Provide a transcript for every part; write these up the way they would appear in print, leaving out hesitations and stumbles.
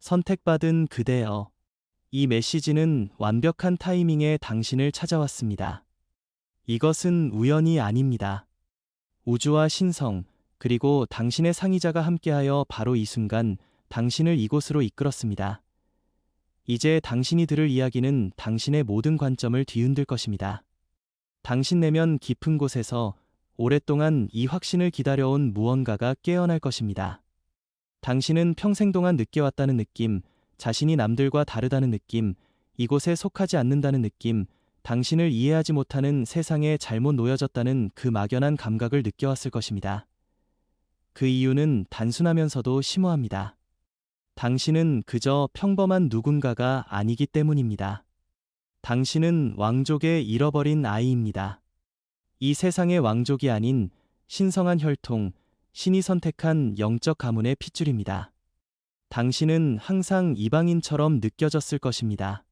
선택받은 그대여. 이 메시지는 완벽한 타이밍에 당신을 찾아왔습니다. 이것은 우연이 아닙니다. 우주와 신성, 그리고 당신의 상의자가 함께하여 바로 이 순간 당신을 이곳으로 이끌었습니다. 이제 당신이 들을 이야기는 당신의 모든 관점을 뒤흔들 것입니다. 당신 내면 깊은 곳에서 오랫동안 이 확신을 기다려온 무언가가 깨어날 것입니다. 당신은 평생 동안 느껴왔다는 느낌, 자신이 남들과 다르다는 느낌, 이곳에 속하지 않는다는 느낌, 당신을 이해하지 못하는 세상에 잘못 놓여졌다는 그 막연한 감각을 느껴왔을 것입니다. 그 이유는 단순하면서도 심오합니다. 당신은 그저 평범한 누군가가 아니기 때문입니다. 당신은 왕족의 잃어버린 아이입니다. 이 세상의 왕족이 아닌 신성한 혈통, 신이 선택한 영적 가문의 핏줄입니다. 당신은 항상 이방인처럼 느껴졌을 것입니다.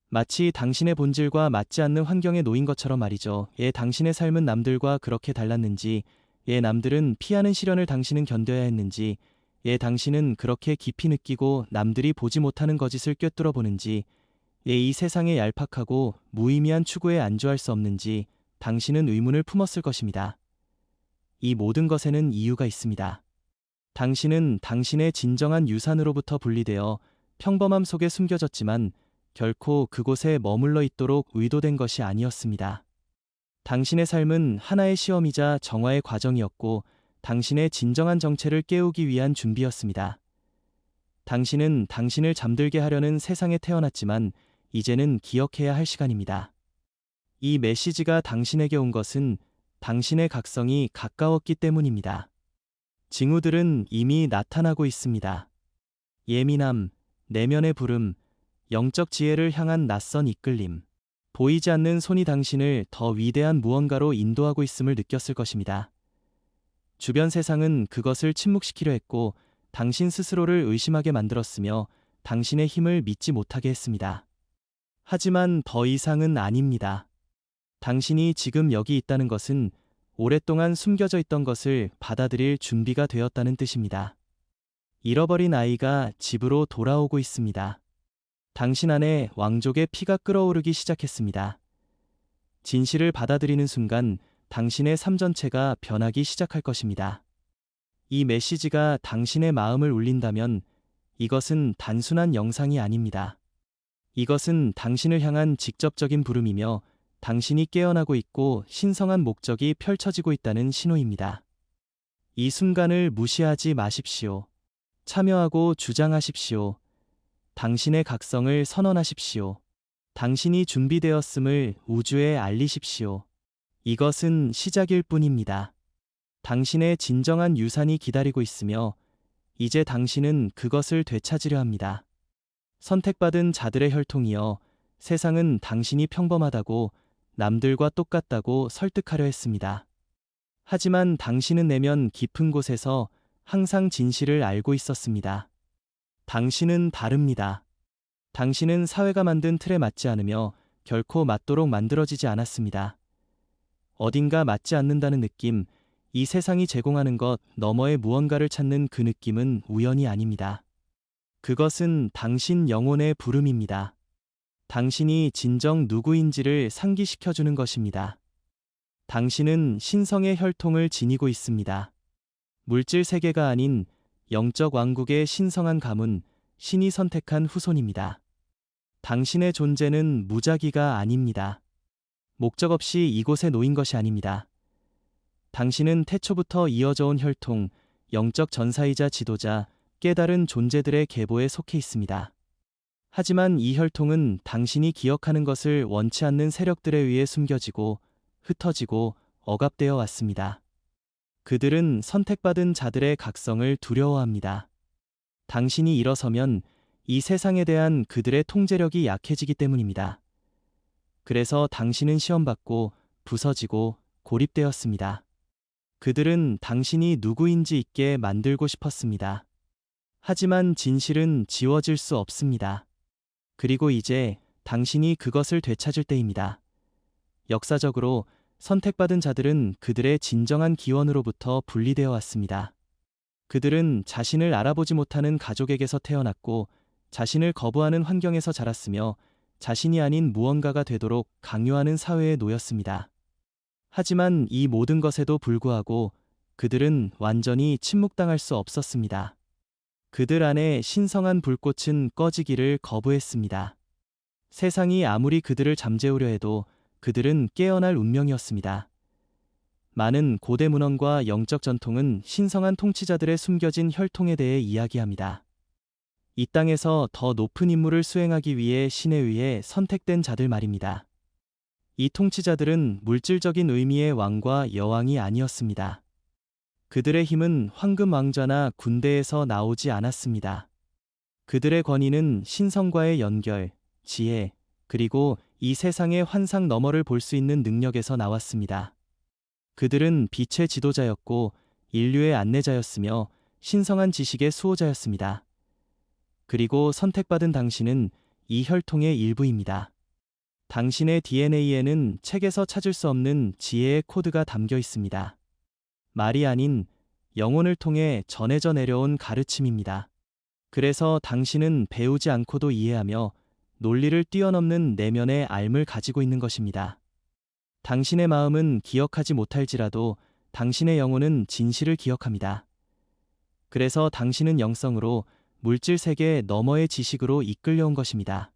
마치 당신의 본질과 맞지 않는 환경에 놓인 것처럼 말이죠. 당신의 삶은 남들과 그렇게 달랐는지, 남들은 피하는 시련을 당신은 견뎌야 했는지, 당신은 그렇게 깊이 느끼고 남들이 보지 못하는 거짓을 꿰뚫어 보는지, 이 세상의 얄팍하고 무의미한 추구에 안주할 수 없는지 당신은 의문을 품었을 것입니다. 이 모든 것에는 이유가 있습니다. 당신은 당신의 진정한 유산으로부터 분리되어 평범함 속에 숨겨졌지만 결코 그곳에 머물러 있도록 의도된 것이 아니었습니다. 당신의 삶은 하나의 시험이자 정화의 과정이었고 당신의 진정한 정체를 깨우기 위한 준비였습니다. 당신은 당신을 잠들게 하려는 세상에 태어났지만 이제는 기억해야 할 시간입니다. 이 메시지가 당신에게 온 것은 당신의 각성이 가까웠기 때문입니다. 징후들은 이미 나타나고 있습니다. 예민함, 내면의 부름, 영적 지혜를 향한 낯선 이끌림. 보이지 않는 손이 당신을 더 위대한 무언가로 인도하고 있음을 느꼈을 것입니다. 주변 세상은 그것을 침묵시키려 했고 당신 스스로를 의심하게 만들었으며 당신의 힘을 믿지 못하게 했습니다. 하지만 더 이상은 아닙니다. 당신이 지금 여기 있다는 것은 오랫동안 숨겨져 있던 것을 받아들일 준비가 되었다는 뜻입니다. 잃어버린 아이가 집으로 돌아오고 있습니다. 당신 안에 왕족의 피가 끓어오르기 시작했습니다. 진실을 받아들이는 순간 당신의 삶 전체가 변하기 시작할 것입니다. 이 메시지가 당신의 마음을 울린다면 이것은 단순한 영상이 아닙니다. 이것은 당신을 향한 직접적인 부름이며 당신이 깨어나고 있고 신성한 목적이 펼쳐지고 있다는 신호입니다. 이 순간을 무시하지 마십시오. 참여하고 주장하십시오. 당신의 각성을 선언하십시오. 당신이 준비되었음을 우주에 알리십시오. 이것은 시작일 뿐입니다. 당신의 진정한 유산이 기다리고 있으며 이제 당신은 그것을 되찾으려 합니다. 선택받은 자들의 혈통이여, 세상은 당신이 평범하다고 남들과 똑같다고 설득하려 했습니다. 하지만 당신은 내면 깊은 곳에서 항상 진실을 알고 있었습니다. 당신은 다릅니다. 당신은 사회가 만든 틀에 맞지 않으며 결코 맞도록 만들어지지 않았습니다. 어딘가 맞지 않는다는 느낌, 이 세상이 제공하는 것 너머의 무언가를 찾는 그 느낌은 우연이 아닙니다. 그것은 당신 영혼의 부름입니다. 당신이 진정 누구인지를 상기시켜주는 것입니다. 당신은 신성의 혈통을 지니고 있습니다. 물질 세계가 아닌 영적 왕국의 신성한 가문, 신이 선택한 후손입니다. 당신의 존재는 무작위가 아닙니다. 목적 없이 이곳에 놓인 것이 아닙니다. 당신은 태초부터 이어져 온 혈통, 영적 전사이자 지도자, 깨달은 존재들의 계보에 속해 있습니다. 하지만 이 혈통은 당신이 기억하는 것을 원치 않는 세력들에 의해 숨겨지고 흩어지고 억압되어 왔습니다. 그들은 선택받은 자들의 각성을 두려워합니다. 당신이 일어서면 이 세상에 대한 그들의 통제력이 약해지기 때문입니다. 그래서 당신은 시험받고 부서지고 고립되었습니다. 그들은 당신이 누구인지 잊게 만들고 싶었습니다. 하지만 진실은 지워질 수 없습니다. 그리고 이제 당신이 그것을 되찾을 때입니다. 역사적으로 선택받은 자들은 그들의 진정한 기원으로부터 분리되어 왔습니다. 그들은 자신을 알아보지 못하는 가족에게서 태어났고 자신을 거부하는 환경에서 자랐으며 자신이 아닌 무언가가 되도록 강요하는 사회에 놓였습니다. 하지만 이 모든 것에도 불구하고 그들은 완전히 침묵당할 수 없었습니다. 그들 안에 신성한 불꽃은 꺼지기를 거부했습니다. 세상이 아무리 그들을 잠재우려 해도 그들은 깨어날 운명이었습니다. 많은 고대 문헌과 영적 전통은 신성한 통치자들의 숨겨진 혈통에 대해 이야기합니다. 이 땅에서 더 높은 임무를 수행하기 위해 신에 의해 선택된 자들 말입니다. 이 통치자들은 물질적인 의미의 왕과 여왕이 아니었습니다. 그들의 힘은 황금 왕좌나 군대에서 나오지 않았습니다. 그들의 권위는 신성과의 연결, 지혜, 그리고 이 세상의 환상 너머를 볼 수 있는 능력에서 나왔습니다. 그들은 빛의 지도자였고 인류의 안내자였으며 신성한 지식의 수호자였습니다. 그리고 선택받은 당신은 이 혈통의 일부입니다. 당신의 DNA에는 책에서 찾을 수 없는 지혜의 코드가 담겨 있습니다. 말이 아닌 영혼을 통해 전해져 내려온 가르침입니다. 그래서 당신은 배우지 않고도 이해하며 논리를 뛰어넘는 내면의 알을 가지고 있는 것입니다. 당신의 마음은 기억하지 못할지라도 당신의 영혼은 진실을 기억합니다. 그래서 당신은 영성으로 물질 세계 너머의 지식으로 이끌려온 것입니다.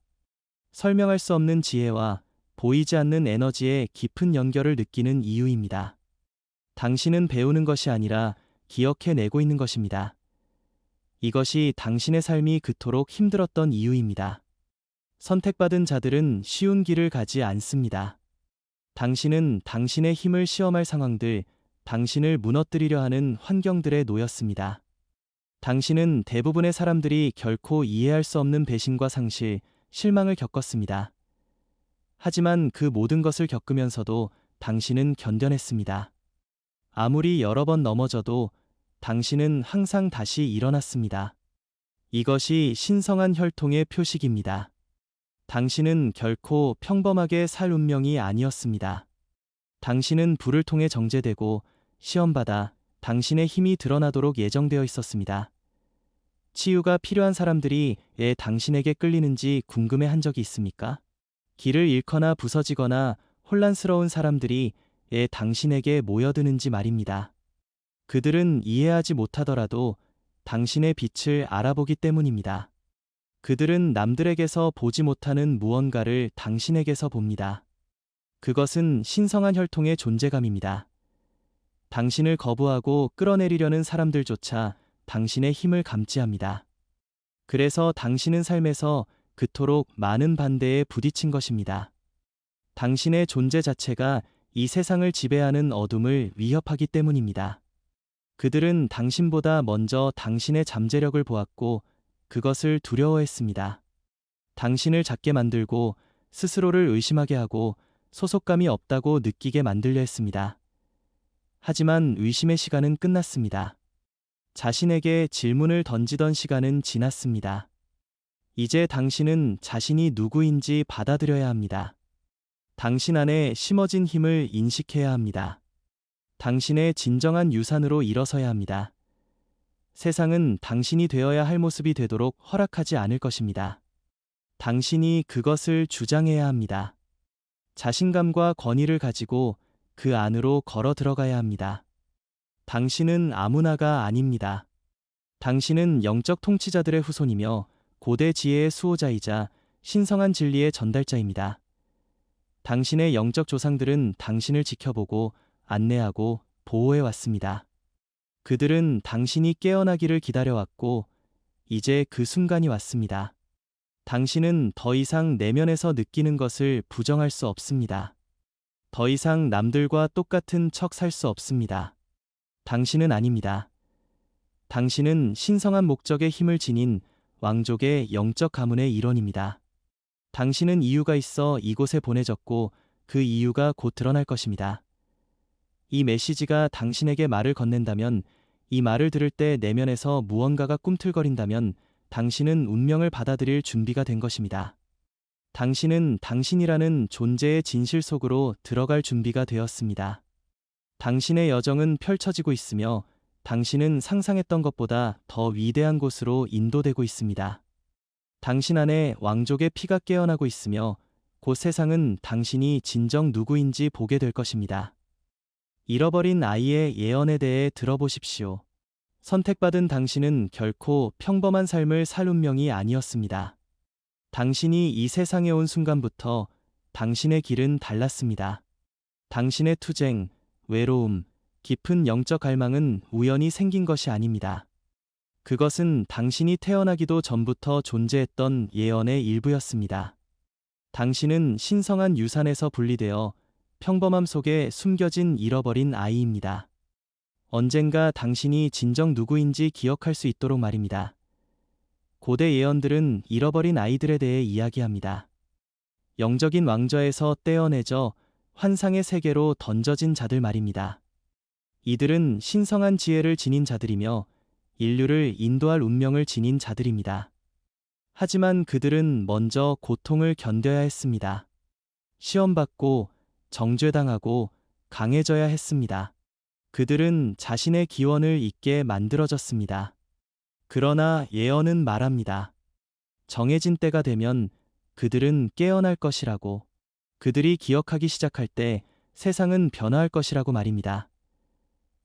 설명할 수 없는 지혜와 보이지 않는 에너지의 깊은 연결을 느끼는 이유입니다. 당신은 배우는 것이 아니라 기억해내고 있는 것입니다. 이것이 당신의 삶이 그토록 힘들었던 이유입니다. 선택받은 자들은 쉬운 길을 가지 않습니다. 당신은 당신의 힘을 시험할 상황들, 당신을 무너뜨리려 하는 환경들에 놓였습니다. 당신은 대부분의 사람들이 결코 이해할 수 없는 배신과 상실, 실망을 겪었습니다. 하지만 그 모든 것을 겪으면서도 당신은 견뎌냈습니다. 아무리 여러 번 넘어져도 당신은 항상 다시 일어났습니다. 이것이 신성한 혈통의 표식입니다. 당신은 결코 평범하게 살 운명이 아니었습니다. 당신은 불을 통해 정제되고 시험받아 당신의 힘이 드러나도록 예정되어 있었습니다. 치유가 필요한 사람들이 왜 당신에게 끌리는지 궁금해 한 적이 있습니까? 길을 잃거나 부서지거나 혼란스러운 사람들이 왜 당신에게 모여드는지 말입니다. 그들은 이해하지 못하더라도 당신의 빛을 알아보기 때문입니다. 그들은 남들에게서 보지 못하는 무언가를 당신에게서 봅니다. 그것은 신성한 혈통의 존재감입니다. 당신을 거부하고 끌어내리려는 사람들조차 당신의 힘을 감지합니다. 그래서 당신은 삶에서 그토록 많은 반대에 부딪힌 것입니다. 당신의 존재 자체가 이 세상을 지배하는 어둠을 위협하기 때문입니다. 그들은 당신보다 먼저 당신의 잠재력을 보았고 그것을 두려워했습니다. 당신을 작게 만들고 스스로를 의심하게 하고 소속감이 없다고 느끼게 만들려 했습니다. 하지만 의심의 시간은 끝났습니다. 자신에게 질문을 던지던 시간은 지났습니다. 이제 당신은 자신이 누구인지 받아들여야 합니다. 당신 안에 심어진 힘을 인식해야 합니다. 당신의 진정한 유산으로 일어서야 합니다. 세상은 당신이 되어야 할 모습이 되도록 허락하지 않을 것입니다. 당신이 그것을 주장해야 합니다. 자신감과 권위를 가지고 그 안으로 걸어 들어가야 합니다. 당신은 아무나가 아닙니다. 당신은 영적 통치자들의 후손이며 고대 지혜의 수호자이자 신성한 진리의 전달자입니다. 당신의 영적 조상들은 당신을 지켜보고 안내하고 보호해왔습니다. 그들은 당신이 깨어나기를 기다려왔고 이제 그 순간이 왔습니다. 당신은 더 이상 내면에서 느끼는 것을 부정할 수 없습니다. 더 이상 남들과 똑같은 척 살 수 없습니다. 당신은 아닙니다. 당신은 신성한 목적의 힘을 지닌 왕족의 영적 가문의 일원입니다. 당신은 이유가 있어 이곳에 보내졌고 그 이유가 곧 드러날 것입니다. 이 메시지가 당신에게 말을 건넨다면, 이 말을 들을 때 내면에서 무언가가 꿈틀거린다면 당신은 운명을 받아들일 준비가 된 것입니다. 당신은 당신이라는 존재의 진실 속으로 들어갈 준비가 되었습니다. 당신의 여정은 펼쳐지고 있으며 당신은 상상했던 것보다 더 위대한 곳으로 인도되고 있습니다. 당신 안에 왕족의 피가 깨어나고 있으며 곧 세상은 당신이 진정 누구인지 보게 될 것입니다. 잃어버린 아이의 예언에 대해 들어보십시오. 선택받은 당신은 결코 평범한 삶을 살 운명이 아니었습니다. 당신이 이 세상에 온 순간부터 당신의 길은 달랐습니다. 당신의 투쟁, 외로움, 깊은 영적 갈망은 우연히 생긴 것이 아닙니다. 그것은 당신이 태어나기도 전부터 존재했던 예언의 일부였습니다. 당신은 신성한 유산에서 분리되어 평범함 속에 숨겨진 잃어버린 아이입니다. 언젠가 당신이 진정 누구인지 기억할 수 있도록 말입니다. 고대 예언들은 잃어버린 아이들에 대해 이야기합니다. 영적인 왕좌에서 떼어내져 환상의 세계로 던져진 자들 말입니다. 이들은 신성한 지혜를 지닌 자들이며 인류를 인도할 운명을 지닌 자들입니다. 하지만 그들은 먼저 고통을 견뎌야 했습니다. 시험받고 정죄당하고 강해져야 했습니다. 그들은 자신의 기원을 잊게 만들어졌습니다. 그러나 예언은 말합니다. 정해진 때가 되면 그들은 깨어날 것이라고. 그들이 기억하기 시작할 때 세상은 변화할 것이라고 말입니다.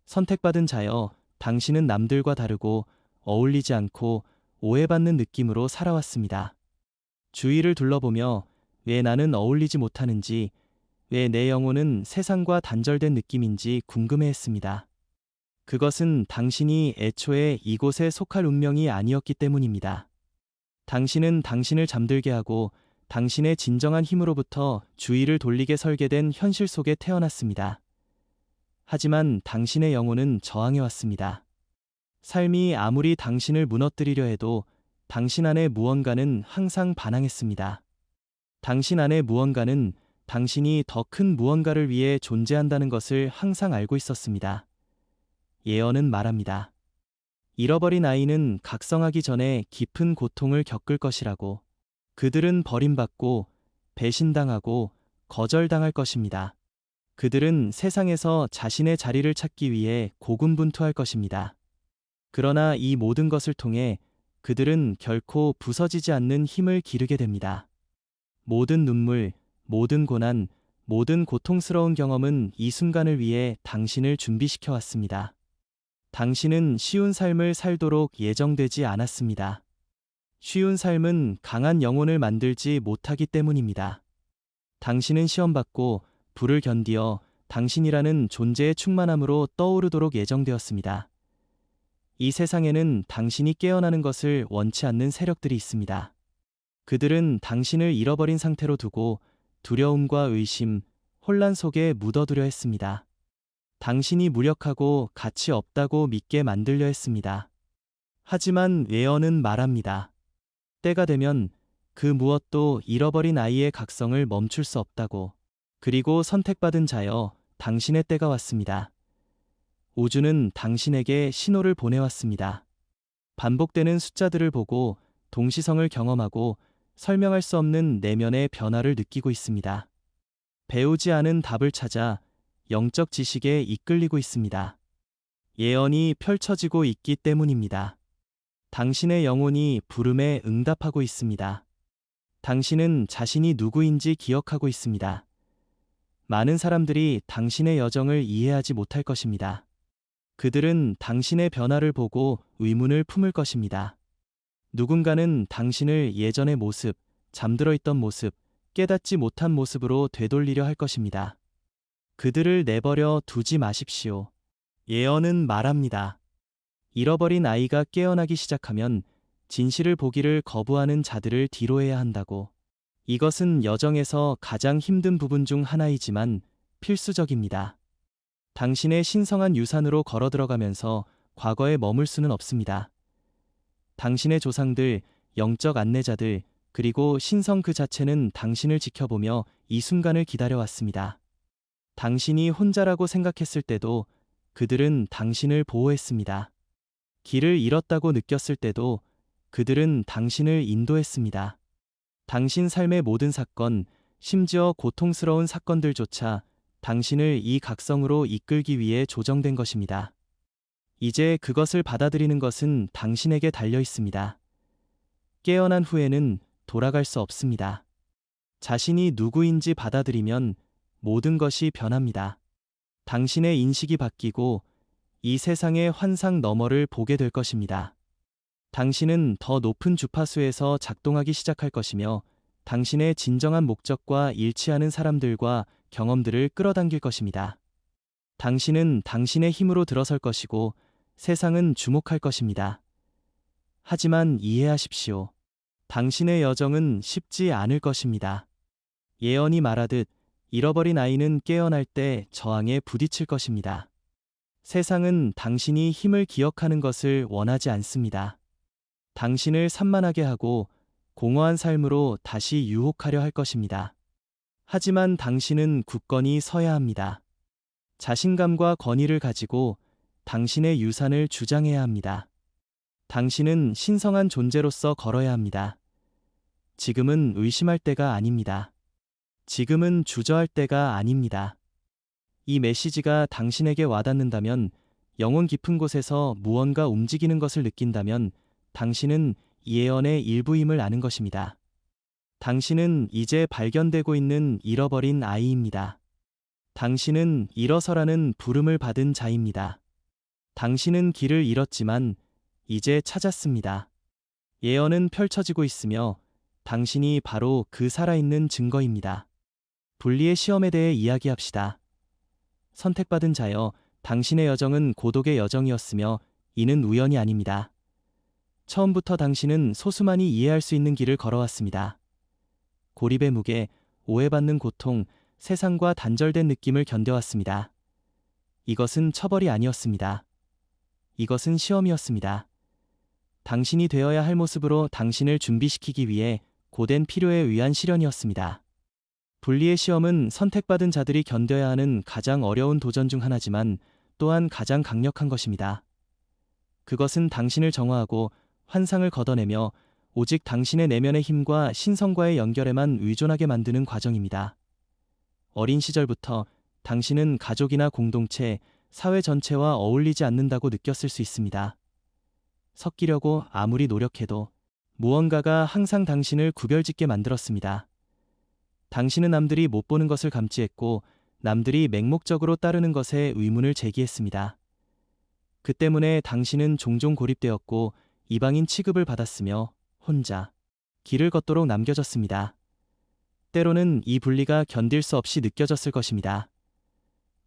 선택받은 자여, 당신은 남들과 다르고 어울리지 않고 오해받는 느낌으로 살아왔습니다. 주위를 둘러보며 왜 나는 어울리지 못하는지, 왜 내 영혼은 세상과 단절된 느낌인지 궁금해했습니다. 그것은 당신이 애초에 이곳에 속할 운명이 아니었기 때문입니다. 당신은 당신을 잠들게 하고 당신의 진정한 힘으로부터 주의를 돌리게 설계된 현실 속에 태어났습니다. 하지만 당신의 영혼은 저항해왔습니다. 삶이 아무리 당신을 무너뜨리려 해도 당신 안의 무언가는 항상 반항했습니다. 당신 안의 무언가는 당신이 더 큰 무언가를 위해 존재한다는 것을 항상 알고 있었습니다. 예언은 말합니다. 잃어버린 아이는 각성하기 전에 깊은 고통을 겪을 것이라고. 그들은 버림받고 배신당하고 거절당할 것입니다. 그들은 세상에서 자신의 자리를 찾기 위해 고군분투할 것입니다. 그러나 이 모든 것을 통해 그들은 결코 부서지지 않는 힘을 기르게 됩니다. 모든 눈물, 모든 고난, 모든 고통스러운 경험은 이 순간을 위해 당신을 준비시켜 왔습니다. 당신은 쉬운 삶을 살도록 예정되지 않았습니다. 쉬운 삶은 강한 영혼을 만들지 못하기 때문입니다. 당신은 시험받고 불을 견디어 당신이라는 존재의 충만함으로 떠오르도록 예정되었습니다. 이 세상에는 당신이 깨어나는 것을 원치 않는 세력들이 있습니다. 그들은 당신을 잃어버린 상태로 두고 두려움과 의심, 혼란 속에 묻어두려 했습니다. 당신이 무력하고 가치 없다고 믿게 만들려 했습니다. 하지만 예언은 말합니다. 때가 되면 그 무엇도 잃어버린 아이의 각성을 멈출 수 없다고. 그리고 선택받은 자여, 당신의 때가 왔습니다. 우주는 당신에게 신호를 보내왔습니다. 반복되는 숫자들을 보고 동시성을 경험하고 설명할 수 없는 내면의 변화를 느끼고 있습니다. 배우지 않은 답을 찾아 영적 지식에 이끌리고 있습니다. 예언이 펼쳐지고 있기 때문입니다. 당신의 영혼이 부름에 응답하고 있습니다. 당신은 자신이 누구인지 기억하고 있습니다. 많은 사람들이 당신의 여정을 이해하지 못할 것입니다. 그들은 당신의 변화를 보고 의문을 품을 것입니다. 누군가는 당신을 예전의 모습, 잠들어 있던 모습, 깨닫지 못한 모습으로 되돌리려 할 것입니다. 그들을 내버려 두지 마십시오. 예언은 말합니다. 잃어버린 아이가 깨어나기 시작하면 진실을 보기를 거부하는 자들을 뒤로해야 한다고. 이것은 여정에서 가장 힘든 부분 중 하나이지만 필수적입니다. 당신의 신성한 유산으로 걸어 들어가면서 과거에 머물 수는 없습니다. 당신의 조상들, 영적 안내자들, 그리고 신성 그 자체는 당신을 지켜보며 이 순간을 기다려왔습니다. 당신이 혼자라고 생각했을 때도 그들은 당신을 보호했습니다. 길을 잃었다고 느꼈을 때도 그들은 당신을 인도했습니다. 당신 삶의 모든 사건, 심지어 고통스러운 사건들조차 당신을 이 각성으로 이끌기 위해 조정된 것입니다. 이제 그것을 받아들이는 것은 당신에게 달려 있습니다. 깨어난 후에는 돌아갈 수 없습니다. 자신이 누구인지 받아들이면 모든 것이 변합니다. 당신의 인식이 바뀌고 이 세상의 환상 너머를 보게 될 것입니다. 당신은 더 높은 주파수에서 작동하기 시작할 것이며 당신의 진정한 목적과 일치하는 사람들과 경험들을 끌어당길 것입니다. 당신은 당신의 힘으로 들어설 것이고 세상은 주목할 것입니다. 하지만 이해하십시오. 당신의 여정은 쉽지 않을 것입니다. 예언이 말하듯 잃어버린 아이는 깨어날 때 저항에 부딪힐 것입니다. 세상은 당신이 힘을 기억하는 것을 원하지 않습니다. 당신을 산만하게 하고 공허한 삶으로 다시 유혹하려 할 것입니다. 하지만 당신은 굳건히 서야 합니다. 자신감과 권위를 가지고 당신의 유산을 주장해야 합니다. 당신은 신성한 존재로서 걸어야 합니다. 지금은 의심할 때가 아닙니다. 지금은 주저할 때가 아닙니다. 이 메시지가 당신에게 와닿는다면, 영혼 깊은 곳에서 무언가 움직이는 것을 느낀다면 당신은 이 예언의 일부임을 아는 것입니다. 당신은 이제 발견되고 있는 잃어버린 아이입니다. 당신은 일어서라는 부름을 받은 자입니다. 당신은 길을 잃었지만 이제 찾았습니다. 예언은 펼쳐지고 있으며 당신이 바로 그 살아있는 증거입니다. 분리의 시험에 대해 이야기합시다. 선택받은 자여, 당신의 여정은 고독의 여정이었으며 이는 우연이 아닙니다. 처음부터 당신은 소수만이 이해할 수 있는 길을 걸어왔습니다. 고립의 무게, 오해받는 고통, 세상과 단절된 느낌을 견뎌왔습니다. 이것은 처벌이 아니었습니다. 이것은 시험이었습니다. 당신이 되어야 할 모습으로 당신을 준비시키기 위해 고된 필요에 의한 시련이었습니다. 분리의 시험은 선택받은 자들이 견뎌야 하는 가장 어려운 도전 중 하나지만 또한 가장 강력한 것입니다. 그것은 당신을 정화하고 환상을 걷어내며 오직 당신의 내면의 힘과 신성과의 연결에만 의존하게 만드는 과정입니다. 어린 시절부터 당신은 가족이나 공동체, 사회 전체와 어울리지 않는다고 느꼈을 수 있습니다. 섞이려고 아무리 노력해도 무언가가 항상 당신을 구별짓게 만들었습니다. 당신은 남들이 못 보는 것을 감지했고 남들이 맹목적으로 따르는 것에 의문을 제기했습니다. 그 때문에 당신은 종종 고립되었고 이방인 취급을 받았으며 혼자 길을 걷도록 남겨졌습니다. 때로는 이 분리가 견딜 수 없이 느껴졌을 것입니다.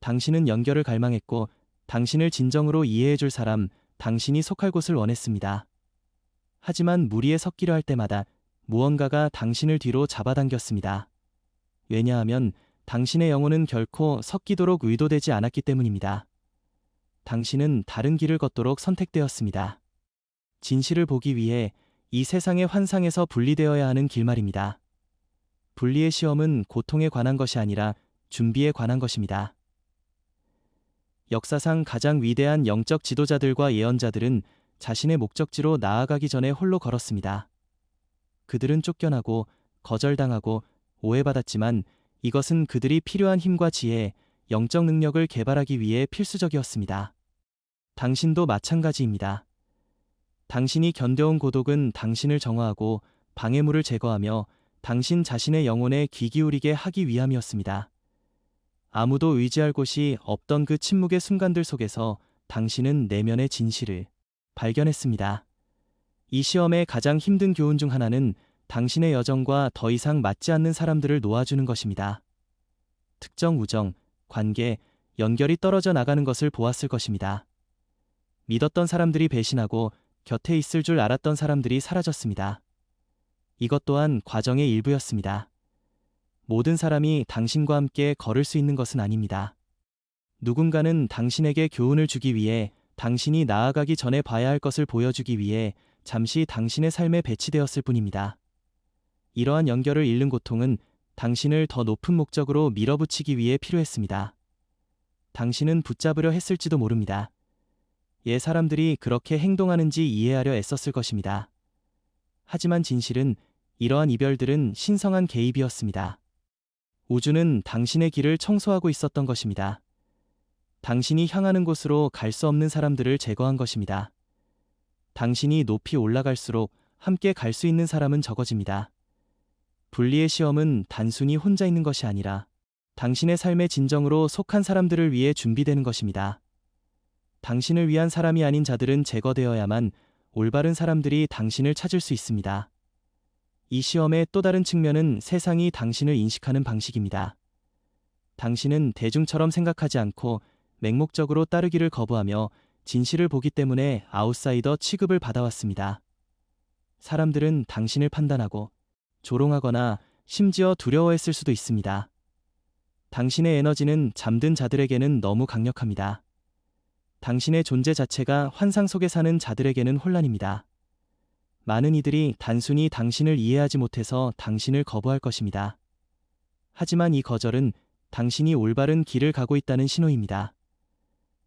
당신은 연결을 갈망했고 당신을 진정으로 이해해 줄 사람, 당신이 속할 곳을 원했습니다. 하지만 무리에 섞이려 할 때마다 무언가가 당신을 뒤로 잡아당겼습니다. 왜냐하면 당신의 영혼은 결코 섞이도록 의도되지 않았기 때문입니다. 당신은 다른 길을 걷도록 선택되었습니다. 진실을 보기 위해 이 세상의 환상에서 분리되어야 하는 길 말입니다. 분리의 시험은 고통에 관한 것이 아니라 준비에 관한 것입니다. 역사상 가장 위대한 영적 지도자들과 예언자들은 자신의 목적지로 나아가기 전에 홀로 걸었습니다. 그들은 쫓겨나고 거절당하고 오해받았지만 이것은 그들이 필요한 힘과 지혜, 영적 능력을 개발하기 위해 필수적이었습니다. 당신도 마찬가지입니다. 당신이 견뎌온 고독은 당신을 정화하고 방해물을 제거하며 당신 자신의 영혼에 귀 기울이게 하기 위함이었습니다. 아무도 의지할 곳이 없던 그 침묵의 순간들 속에서 당신은 내면의 진실을 발견했습니다. 이 시험의 가장 힘든 교훈 중 하나는 당신의 여정과 더 이상 맞지 않는 사람들을 놓아주는 것입니다. 특정 우정, 관계, 연결이 떨어져 나가는 것을 보았을 것입니다. 믿었던 사람들이 배신하고 곁에 있을 줄 알았던 사람들이 사라졌습니다. 이것 또한 과정의 일부였습니다. 모든 사람이 당신과 함께 걸을 수 있는 것은 아닙니다. 누군가는 당신에게 교훈을 주기 위해, 당신이 나아가기 전에 봐야 할 것을 보여주기 위해 잠시 당신의 삶에 배치되었을 뿐입니다. 이러한 연결을 잃는 고통은 당신을 더 높은 목적으로 밀어붙이기 위해 필요했습니다. 당신은 붙잡으려 했을지도 모릅니다. 옛 사람들이 그렇게 행동하는지 이해하려 애썼을 것입니다. 하지만 진실은 이러한 이별들은 신성한 개입이었습니다. 우주는 당신의 길을 청소하고 있었던 것입니다. 당신이 향하는 곳으로 갈 수 없는 사람들을 제거한 것입니다. 당신이 높이 올라갈수록 함께 갈 수 있는 사람은 적어집니다. 분리의 시험은 단순히 혼자 있는 것이 아니라 당신의 삶의 진정으로 속한 사람들을 위해 준비되는 것입니다. 당신을 위한 사람이 아닌 자들은 제거되어야만 올바른 사람들이 당신을 찾을 수 있습니다. 이 시험의 또 다른 측면은 세상이 당신을 인식하는 방식입니다. 당신은 대중처럼 생각하지 않고 맹목적으로 따르기를 거부하며 진실을 보기 때문에 아웃사이더 취급을 받아왔습니다. 사람들은 당신을 판단하고 조롱하거나 심지어 두려워했을 수도 있습니다. 당신의 에너지는 잠든 자들에게는 너무 강력합니다. 당신의 존재 자체가 환상 속에 사는 자들에게는 혼란입니다. 많은 이들이 단순히 당신을 이해하지 못해서 당신을 거부할 것입니다. 하지만 이 거절은 당신이 올바른 길을 가고 있다는 신호입니다.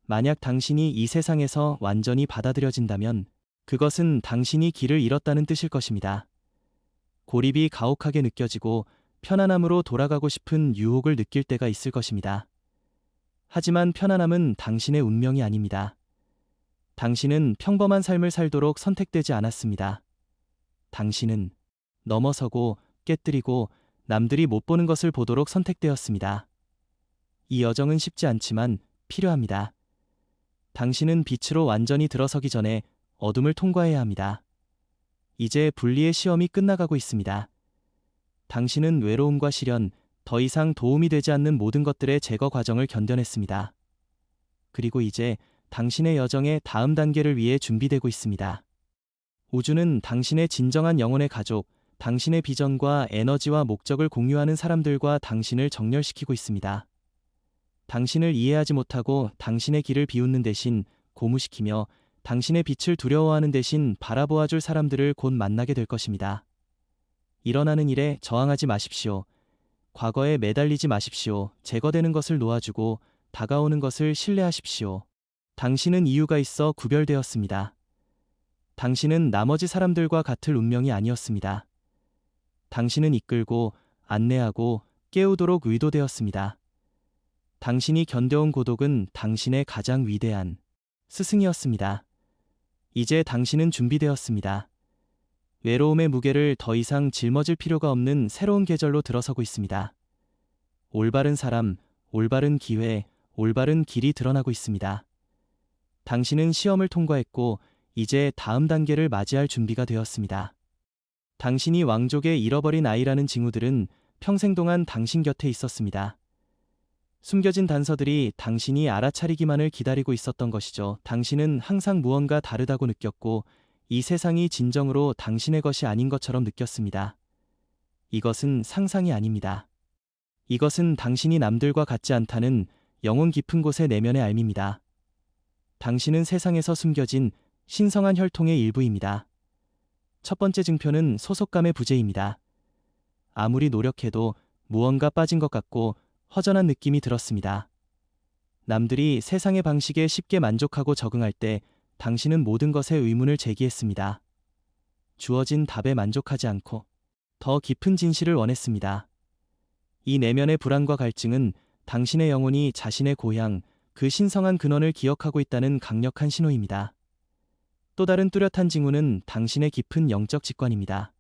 만약 당신이 이 세상에서 완전히 받아들여진다면 그것은 당신이 길을 잃었다는 뜻일 것입니다. 고립이 가혹하게 느껴지고 편안함으로 돌아가고 싶은 유혹을 느낄 때가 있을 것입니다. 하지만 편안함은 당신의 운명이 아닙니다. 당신은 평범한 삶을 살도록 선택되지 않았습니다. 당신은 넘어서고 깨뜨리고 남들이 못 보는 것을 보도록 선택되었습니다. 이 여정은 쉽지 않지만 필요합니다. 당신은 빛으로 완전히 들어서기 전에 어둠을 통과해야 합니다. 이제 분리의 시험이 끝나가고 있습니다. 당신은 외로움과 시련, 더 이상 도움이 되지 않는 모든 것들의 제거 과정을 견뎌냈습니다. 그리고 이제 당신의 여정의 다음 단계를 위해 준비되고 있습니다. 우주는 당신의 진정한 영혼의 가족, 당신의 비전과 에너지와 목적을 공유하는 사람들과 당신을 정렬시키고 있습니다. 당신을 이해하지 못하고 당신의 길을 비웃는 대신 고무시키며 당신의 빛을 두려워하는 대신 바라보아줄 사람들을 곧 만나게 될 것입니다. 일어나는 일에 저항하지 마십시오. 과거에 매달리지 마십시오. 제거되는 것을 놓아주고 다가오는 것을 신뢰하십시오. 당신은 이유가 있어 구별되었습니다. 당신은 나머지 사람들과 같을 운명이 아니었습니다. 당신은 이끌고 안내하고 깨우도록 의도되었습니다. 당신이 견뎌온 고독은 당신의 가장 위대한 스승이었습니다. 이제 당신은 준비되었습니다. 외로움의 무게를 더 이상 짊어질 필요가 없는 새로운 계절로 들어서고 있습니다. 올바른 사람, 올바른 기회, 올바른 길이 드러나고 있습니다. 당신은 시험을 통과했고 이제 다음 단계를 맞이할 준비가 되었습니다. 당신이 왕족의 잃어버린 아이라는 징후들은 평생 동안 당신 곁에 있었습니다. 숨겨진 단서들이 당신이 알아차리기만을 기다리고 있었던 것이죠. 당신은 항상 무언가 다르다고 느꼈고 이 세상이 진정으로 당신의 것이 아닌 것처럼 느꼈습니다. 이것은 상상이 아닙니다. 이것은 당신이 남들과 같지 않다는 영혼 깊은 곳의 내면의 알미입니다. 당신은 세상에서 숨겨진 신성한 혈통의 일부입니다. 첫 번째 증표는 소속감의 부재입니다. 아무리 노력해도 무언가 빠진 것 같고 허전한 느낌이 들었습니다. 남들이 세상의 방식에 쉽게 만족하고 적응할 때 당신은 모든 것에 의문을 제기했습니다. 주어진 답에 만족하지 않고 더 깊은 진실을 원했습니다. 이 내면의 불안과 갈증은 당신의 영혼이 자신의 고향, 그 신성한 근원을 기억하고 있다는 강력한 신호입니다. 또 다른 뚜렷한 징후는 당신의 깊은 영적 직관입니다.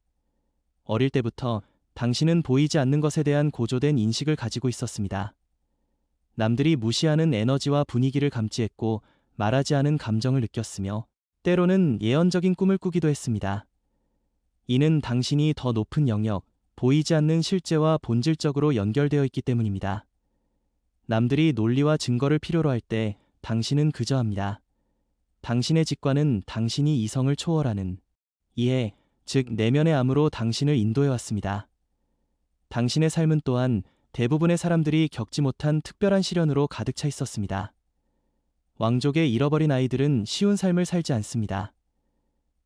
어릴 때부터 당신은 보이지 않는 것에 대한 고조된 인식을 가지고 있었습니다. 남들이 무시하는 에너지와 분위기를 감지했고 말하지 않은 감정을 느꼈으며 때로는 예언적인 꿈을 꾸기도 했습니다. 이는 당신이 더 높은 영역, 보이지 않는 실제와 본질적으로 연결되어 있기 때문입니다. 남들이 논리와 증거를 필요로 할 때 당신은 그저 합니다. 당신의 직관은 당신이 이성을 초월하는 이해, 즉 내면의 암으로 당신을 인도해왔습니다. 당신의 삶은 또한 대부분의 사람들이 겪지 못한 특별한 시련으로 가득 차 있었습니다. 왕족의 잃어버린 아이들은 쉬운 삶을 살지 않습니다.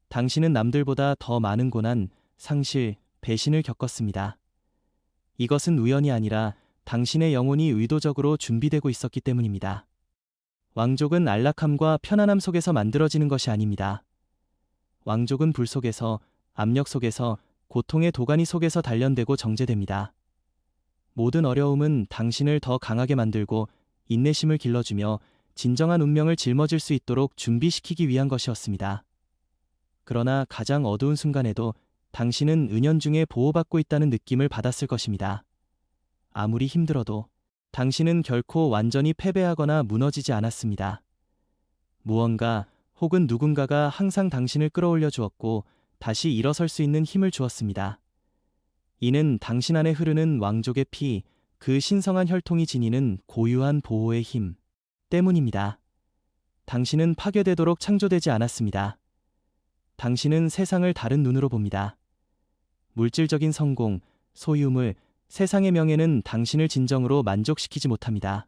당신은 남들보다 더 많은 고난, 상실, 배신을 겪었습니다. 이것은 우연이 아니라 당신의 영혼이 의도적으로 준비되고 있었기 때문입니다. 왕족은 안락함과 편안함 속에서 만들어지는 것이 아닙니다. 왕족은 불 속에서, 압력 속에서, 고통의 도가니 속에서 단련되고 정제됩니다. 모든 어려움은 당신을 더 강하게 만들고 인내심을 길러주며 진정한 운명을 짊어질 수 있도록 준비시키기 위한 것이었습니다. 그러나 가장 어두운 순간에도 당신은 은연중에 보호받고 있다는 느낌을 받았을 것입니다. 아무리 힘들어도 당신은 결코 완전히 패배하거나 무너지지 않았습니다. 무언가 혹은 누군가가 항상 당신을 끌어올려 주었고 다시 일어설 수 있는 힘을 주었습니다. 이는 당신 안에 흐르는 왕족의 피, 그 신성한 혈통이 지니는 고유한 보호의 힘 때문입니다. 당신은 파괴되도록 창조되지 않았습니다. 당신은 세상을 다른 눈으로 봅니다. 물질적인 성공, 소유물, 세상의 명예는 당신을 진정으로 만족시키지 못합니다.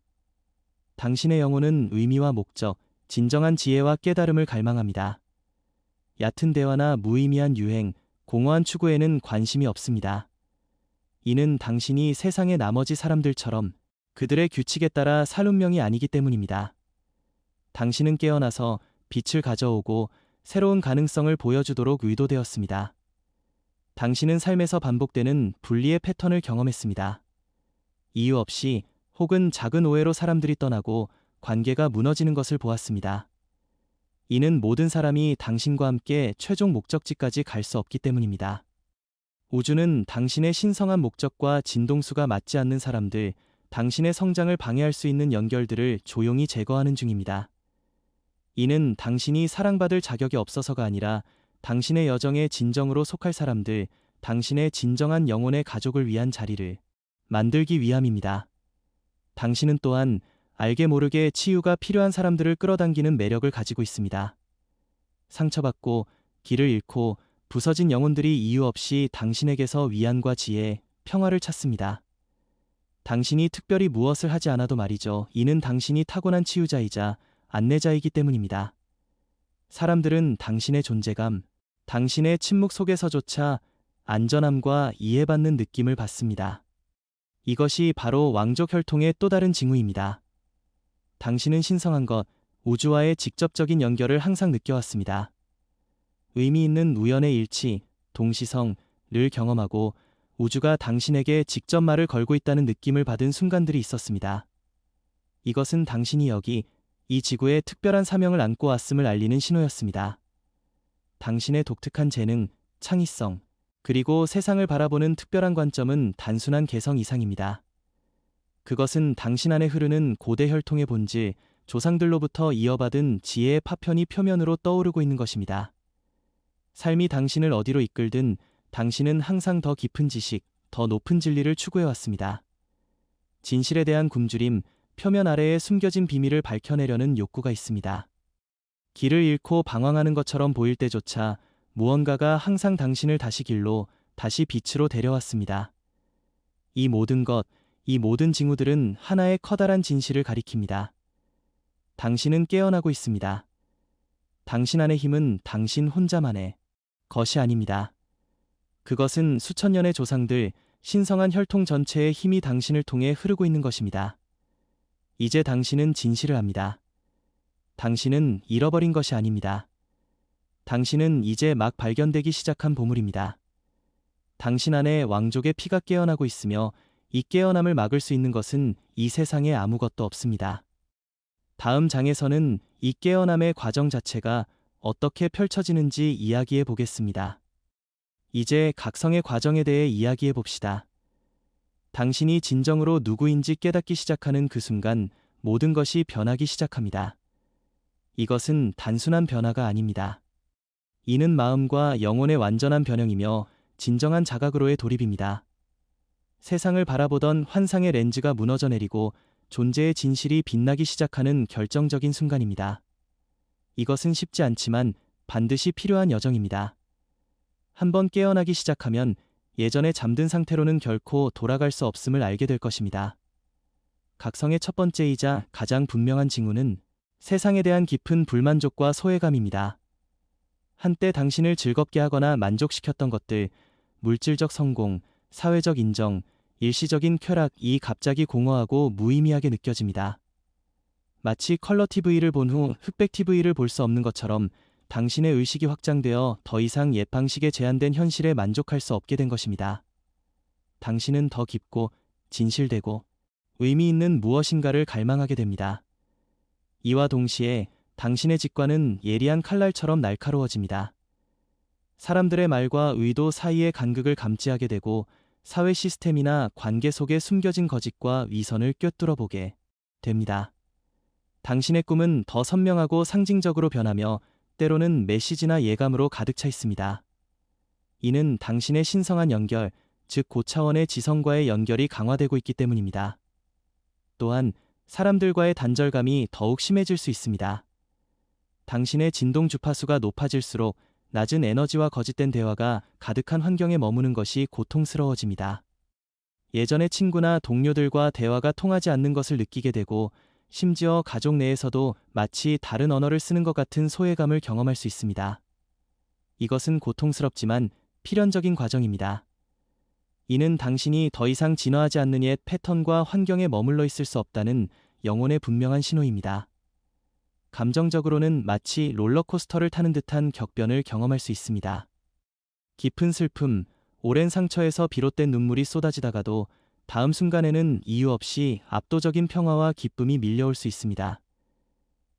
당신의 영혼은 의미와 목적, 진정한 지혜와 깨달음을 갈망합니다. 얕은 대화나 무의미한 유행, 공허한 추구에는 관심이 없습니다. 이는 당신이 세상의 나머지 사람들처럼 그들의 규칙에 따라 살 운명이 아니기 때문입니다. 당신은 깨어나서 빛을 가져오고 새로운 가능성을 보여주도록 의도되었습니다. 당신은 삶에서 반복되는 분리의 패턴을 경험했습니다. 이유 없이 혹은 작은 오해로 사람들이 떠나고 관계가 무너지는 것을 보았습니다. 이는 모든 사람이 당신과 함께 최종 목적지까지 갈 수 없기 때문입니다. 우주는 당신의 신성한 목적과 진동수가 맞지 않는 사람들, 당신의 성장을 방해할 수 있는 연결들을 조용히 제거하는 중입니다. 이는 당신이 사랑받을 자격이 없어서가 아니라 당신의 여정에 진정으로 속할 사람들, 당신의 진정한 영혼의 가족을 위한 자리를 만들기 위함입니다. 당신은 또한 알게 모르게 치유가 필요한 사람들을 끌어당기는 매력을 가지고 있습니다. 상처받고 길을 잃고 부서진 영혼들이 이유 없이 당신에게서 위안과 지혜, 평화를 찾습니다. 당신이 특별히 무엇을 하지 않아도 말이죠. 이는 당신이 타고난 치유자이자 안내자이기 때문입니다. 사람들은 당신의 존재감, 당신의 침묵 속에서조차 안전함과 이해받는 느낌을 받습니다. 이것이 바로 왕족 혈통의 또 다른 징후입니다. 당신은 신성한 것, 우주와의 직접적인 연결을 항상 느껴왔습니다. 의미 있는 우연의 일치, 동시성을 경험하고 우주가 당신에게 직접 말을 걸고 있다는 느낌을 받은 순간들이 있었습니다. 이것은 당신이 여기, 이 지구에 특별한 사명을 안고 왔음을 알리는 신호였습니다. 당신의 독특한 재능, 창의성, 그리고 세상을 바라보는 특별한 관점은 단순한 개성 이상입니다. 그것은 당신 안에 흐르는 고대 혈통의 본질, 조상들로부터 이어받은 지혜의 파편이 표면으로 떠오르고 있는 것입니다. 삶이 당신을 어디로 이끌든 당신은 항상 더 깊은 지식, 더 높은 진리를 추구해왔습니다. 진실에 대한 굶주림, 표면 아래에 숨겨진 비밀을 밝혀내려는 욕구가 있습니다. 길을 잃고 방황하는 것처럼 보일 때조차 무언가가 항상 당신을 다시 길로, 다시 빛으로 데려왔습니다. 이 모든 것, 이 모든 징후들은 하나의 커다란 진실을 가리킵니다. 당신은 깨어나고 있습니다. 당신 안의 힘은 당신 혼자만의 것이 아닙니다. 그것은 수천 년의 조상들, 신성한 혈통 전체의 힘이 당신을 통해 흐르고 있는 것입니다. 이제 당신은 진실을 압니다. 당신은 잃어버린 것이 아닙니다. 당신은 이제 막 발견되기 시작한 보물입니다. 당신 안에 왕족의 피가 깨어나고 있으며 이 깨어남을 막을 수 있는 것은 이 세상에 아무것도 없습니다. 다음 장에서는 이 깨어남의 과정 자체가 어떻게 펼쳐지는지 이야기해 보겠습니다. 이제 각성의 과정에 대해 이야기해 봅시다. 당신이 진정으로 누구인지 깨닫기 시작하는 그 순간 모든 것이 변하기 시작합니다. 이것은 단순한 변화가 아닙니다. 이는 마음과 영혼의 완전한 변형이며 진정한 자각으로의 돌입입니다. 세상을 바라보던 환상의 렌즈가 무너져 내리고 존재의 진실이 빛나기 시작하는 결정적인 순간입니다. 이것은 쉽지 않지만 반드시 필요한 여정입니다. 한번 깨어나기 시작하면 예전에 잠든 상태로는 결코 돌아갈 수 없음을 알게 될 것입니다. 각성의 첫 번째이자 가장 분명한 징후는 세상에 대한 깊은 불만족과 소외감입니다. 한때 당신을 즐겁게 하거나 만족시켰던 것들, 물질적 성공, 사회적 인정, 일시적인 쾌락이 갑자기 공허하고 무의미하게 느껴집니다. 마치 컬러 TV를 본 후 흑백 TV를 볼 수 없는 것처럼 당신의 의식이 확장되어 더 이상 옛 방식에 제한된 현실에 만족할 수 없게 된 것입니다. 당신은 더 깊고 진실되고 의미 있는 무엇인가를 갈망하게 됩니다. 이와 동시에 당신의 직관은 예리한 칼날처럼 날카로워집니다. 사람들의 말과 의도 사이의 간극을 감지하게 되고 사회 시스템이나 관계 속에 숨겨진 거짓과 위선을 꿰뚫어 보게 됩니다. 당신의 꿈은 더 선명하고 상징적으로 변하며 때로는 메시지나 예감으로 가득 차 있습니다. 이는 당신의 신성한 연결, 즉 고차원의 지성과의 연결이 강화되고 있기 때문입니다. 또한 사람들과의 단절감이 더욱 심해질 수 있습니다. 당신의 진동 주파수가 높아질수록 낮은 에너지와 거짓된 대화가 가득한 환경에 머무는 것이 고통스러워집니다. 예전의 친구나 동료들과 대화가 통하지 않는 것을 느끼게 되고 심지어 가족 내에서도 마치 다른 언어를 쓰는 것 같은 소외감을 경험할 수 있습니다. 이것은 고통스럽지만 필연적인 과정입니다. 이는 당신이 더 이상 진화하지 않는 옛 패턴과 환경에 머물러 있을 수 없다는 영혼의 분명한 신호입니다. 감정적으로는 마치 롤러코스터를 타는 듯한 격변을 경험할 수 있습니다. 깊은 슬픔, 오랜 상처에서 비롯된 눈물이 쏟아지다가도 다음 순간에는 이유 없이 압도적인 평화와 기쁨이 밀려올 수 있습니다.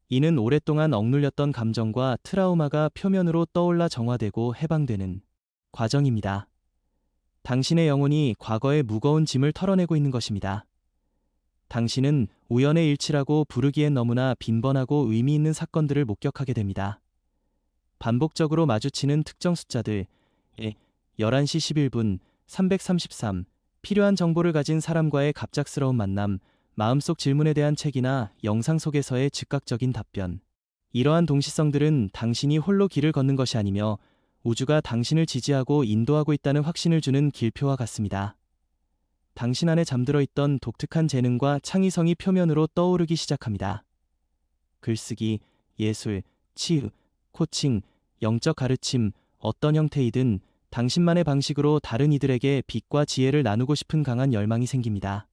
이는 오랫동안 억눌렸던 감정과 트라우마가 표면으로 떠올라 정화되고 해방되는 과정입니다. 당신의 영혼이 과거의 무거운 짐을 털어내고 있는 것입니다. 당신은 우연의 일치라고 부르기엔 너무나 빈번하고 의미 있는 사건들을 목격하게 됩니다. 반복적으로 마주치는 특정 숫자들, 11시 11분, 333, 필요한 정보를 가진 사람과의 갑작스러운 만남, 마음속 질문에 대한 책이나 영상 속에서의 즉각적인 답변. 이러한 동시성들은 당신이 홀로 길을 걷는 것이 아니며 우주가 당신을 지지하고 인도하고 있다는 확신을 주는 길표와 같습니다. 당신 안에 잠들어 있던 독특한 재능과 창의성이 표면으로 떠오르기 시작합니다. 글쓰기, 예술, 치유, 코칭, 영적 가르침, 어떤 형태이든 당신만의 방식으로 다른 이들에게 빛과 지혜를 나누고 싶은 강한 열망이 생깁니다.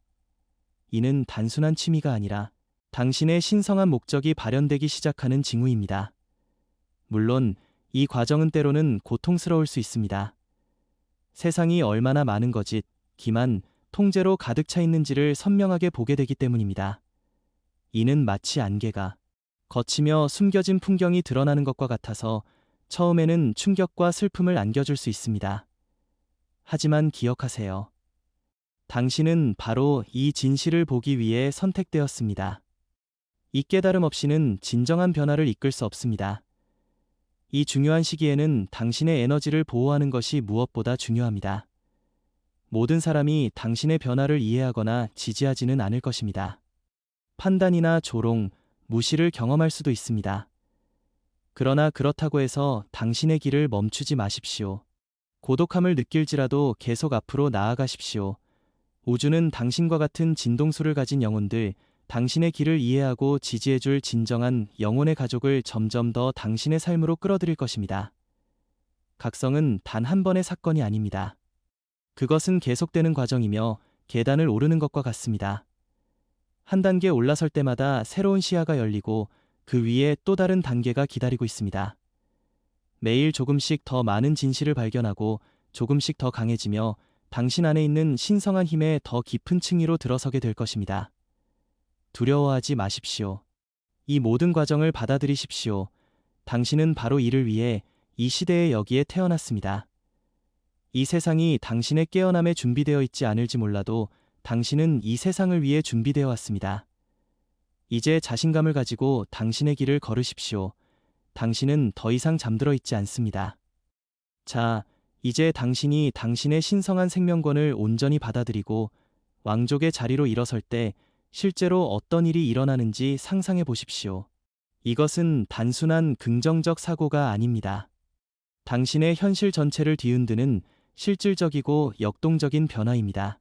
이는 단순한 취미가 아니라 당신의 신성한 목적이 발현되기 시작하는 징후입니다. 물론 이 과정은 때로는 고통스러울 수 있습니다. 세상이 얼마나 많은 거짓, 기만, 통제로 가득 차 있는지를 선명하게 보게 되기 때문입니다. 이는 마치 안개가 거치며 숨겨진 풍경이 드러나는 것과 같아서 처음에는 충격과 슬픔을 안겨줄 수 있습니다. 하지만 기억하세요. 당신은 바로 이 진실을 보기 위해 선택되었습니다. 이 깨달음 없이는 진정한 변화를 이끌 수 없습니다. 이 중요한 시기에는 당신의 에너지를 보호하는 것이 무엇보다 중요합니다. 모든 사람이 당신의 변화를 이해하거나 지지하지는 않을 것입니다. 판단이나 조롱, 무시를 경험할 수도 있습니다. 그러나 그렇다고 해서 당신의 길을 멈추지 마십시오. 고독함을 느낄지라도 계속 앞으로 나아가십시오. 우주는 당신과 같은 진동수를 가진 영혼들, 당신의 길을 이해하고 지지해줄 진정한 영혼의 가족을 점점 더 당신의 삶으로 끌어들일 것입니다. 각성은 단 한 번의 사건이 아닙니다. 그것은 계속되는 과정이며 계단을 오르는 것과 같습니다. 한 단계 올라설 때마다 새로운 시야가 열리고 그 위에 또 다른 단계가 기다리고 있습니다. 매일 조금씩 더 많은 진실을 발견하고 조금씩 더 강해지며 당신 안에 있는 신성한 힘의 더 깊은 층위로 들어서게 될 것입니다. 두려워하지 마십시오. 이 모든 과정을 받아들이십시오. 당신은 바로 이를 위해 이 시대에 여기에 태어났습니다. 이 세상이 당신의 깨어남에 준비되어 있지 않을지 몰라도 당신은 이 세상을 위해 준비되어 왔습니다. 이제 자신감을 가지고 당신의 길을 걸으십시오. 당신은 더 이상 잠들어 있지 않습니다. 자, 이제 당신이 당신의 신성한 생명권을 온전히 받아들이고 왕족의 자리로 일어설 때 실제로 어떤 일이 일어나는지 상상해 보십시오. 이것은 단순한 긍정적 사고가 아닙니다. 당신의 현실 전체를 뒤흔드는 실질적이고 역동적인 변화입니다.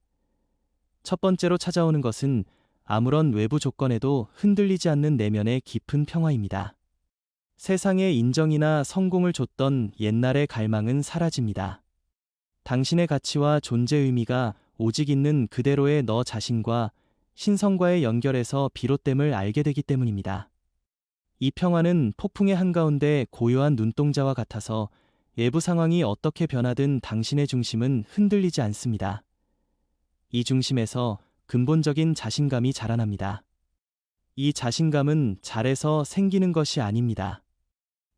첫 번째로 찾아오는 것은 아무런 외부 조건에도 흔들리지 않는 내면의 깊은 평화입니다. 세상의 인정이나 성공을 줬던 옛날의 갈망은 사라집니다. 당신의 가치와 존재 의미가 오직 있는 그대로의 너 자신과 신성과의 연결에서 비롯됨을 알게 되기 때문입니다. 이 평화는 폭풍의 한가운데 고요한 눈동자와 같아서 외부 상황이 어떻게 변하든 당신의 중심은 흔들리지 않습니다. 이 중심에서 근본적인 자신감이 자라납니다. 이 자신감은 잘해서 생기는 것이 아닙니다.